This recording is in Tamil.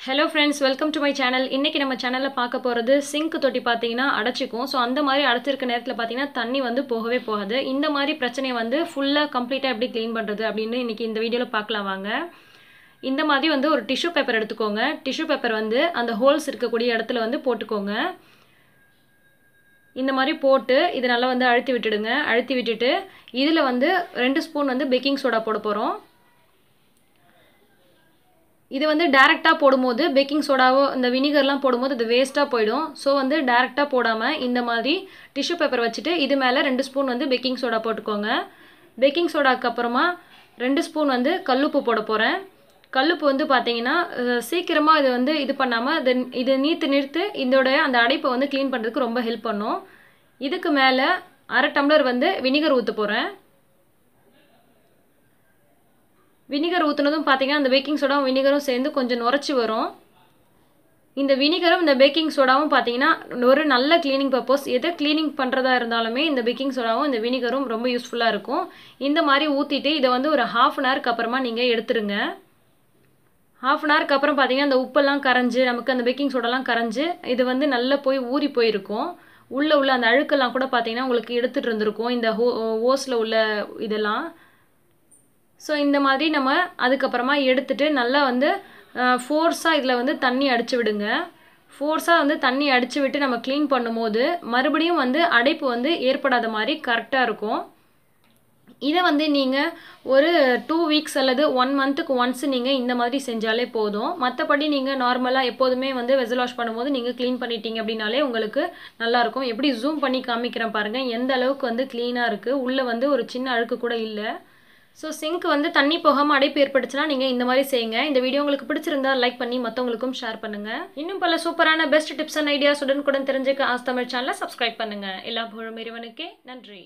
Hello friends, welcome to my channel. இன்னைக்கு நம்ம சேனல்ல பார்க்க போறது சிங்க் தொட்டி பாத்தீங்கன்னா அடைச்சிக்கும். சோ அந்த மாதிரி அடைச்சிருக்க நேரத்துல பாத்தீங்கன்னா தண்ணி வந்து போகவே போகாது. இந்த மாதிரி பிரச்சனையை வந்து ஃபுல்லா கம்ப்ளீட்டா எப்படி க்ளீன் பண்றது அப்படினு இன்னைக்கு இந்த வீடியோல பார்க்கலாம் வாங்க. இந்த மாதிரி வந்து ஒரு டிஷ்யூ பேப்பர் எடுத்துக்கோங்க. டிஷ்யூ பேப்பர் வந்து அந்த ஹோல்ஸ் இருக்க கூடிய இடத்துல வந்து போட்டுக்கோங்க. இந்த மாதிரி போட்டு இது நல்லா வந்து அழுத்தி விட்டுடுங்க. அழுத்தி விட்டுட்டு இதுல வந்து 2 ஸ்பூன் வந்து பேக்கிங் சோடா போட போறோம். இது வந்து டைரக்ட்டா போடும்போது பேக்கிங் சோடாவோ இந்த வினிகர்லாம் போடும்போது அது வேஸ்டா போய்டும். சோ வந்து டைரக்ட்டா போடாம இந்த மாதிரி டிஷ்யூ பேப்பர் வச்சிட்டு இது மேல 2 ஸ்பூன் வந்து பேக்கிங் சோடா போட்டுக்கோங்க. பேக்கிங் சோடாக்கு அப்புறமா 2 ஸ்பூன் வந்து கல்லுப்பு போட போறேன். கல்லுப்பு வந்து பாத்தீங்கன்னா சீக்கிரமா இது வந்து இது பண்ணாம இது நிறுத்து இதோட அந்த அடைப்பை வந்து க்ளீன் பண்றதுக்கு ரொம்ப ஹெல்ப் பண்ணும். இதுக்கு மேல 1/2 டம்ளர் வந்து வினிகர் ஊத்த போறேன். வினிகர் ஊத்துனதும் பாத்தீங்கன்னா அந்த பேக்கிங் சோடாவும் வினிகரும் சேர்ந்து கொஞ்சம் நுரைச்சி வரும். இந்த வினிகரும் இந்த பேக்கிங் சோடாவும் பாத்தீங்கன்னா ஒரு நல்ல க்ளீனிங் பர்பஸ் எதை க்ளீனிங் பண்றதா இருந்தாலுமே இந்த பேக்கிங் சோடாவும் இந்த வினிகரும் ரொம்ப யூஸ்ஃபுல்லா இருக்கும். இந்த மாதிரி ஊத்திட்டு இத வந்து ஒரு 1/2 அன் ஹவருக்கு அப்புறமா நீங்க எடுத்துருங்க. 1/2 அன் ஹவருக்கு அப்புறம் பாத்தீங்கன்னா அந்த உப்பெல்லாம் கரைஞ்சு நமக்கு அந்த பேக்கிங் சோடாலாம் கரைஞ்சு இது வந்து நல்லா போய் ஊறி போயிருக்கும். உள்ள அந்த அழுக்கெல்லாம் கூட பாத்தீங்கன்னா உங்களுக்கு எடுத்துட்டு இருந்திருக்கும் இந்த ஹோஸ்ல உள்ள இதெல்லாம். சோ இந்த மாதிரி நம்ம அதுக்கு அப்புறமா எடுத்துட்டு நல்லா வந்து ஃபோர்ஸா இதல வந்து தண்ணி அடிச்சு விடுங்க. ஃபோர்ஸா வந்து தண்ணி அடிச்சு விட்டு நம்ம க்ளீன் பண்ணும்போது மறுபடியும் வந்து அடைப்பு வந்து ஏற்படாத மாதிரி கரெக்ட்டா இருக்கும். இத வந்து நீங்க ஒரு 2 வீக்ஸ் அல்லது 1 மந்த்க்கு ஒன்ஸ் நீங்க இந்த மாதிரி செஞ்சாலே போதும். மத்தபடி நீங்க நார்மலா எப்போதுமே வந்து வெசல் வாஷ் பண்ணும்போது நீங்க க்ளீன் பண்ணிட்டீங்க அப்படினாலே உங்களுக்கு நல்லா இருக்கும். எப்படி ஜூம் பண்ணி காமிக்கிறேன் பாருங்க. எந்த அளவுக்கு வந்து க்ளீனா இருக்கு. உள்ள வந்து ஒரு சின்ன அழுக்கு கூட இல்ல. சோ சிங்க் வந்து தண்ணி போகாம அடைப்பு ஏற்பட்டுச்சுனா நீங்க இந்த மாதிரி செய்யுங்க. இந்த வீடியோ உங்களுக்கு பிடிச்சிருந்தா லைக் பண்ணி மத்தவங்களுக்கும் ஷேர் பண்ணுங்க. இன்னும் பல சூப்பரான பெஸ்ட் டிப்ஸ் அண்ட் ஐடியாஸ் உடனுக்குடன் தெரிஞ்சுக்க ஆஸ் தமிழ் சேனலை சப்ஸ்கிரைப் பண்ணுங்க. எல்லா புகழும் இறைவனுக்கே. நன்றி.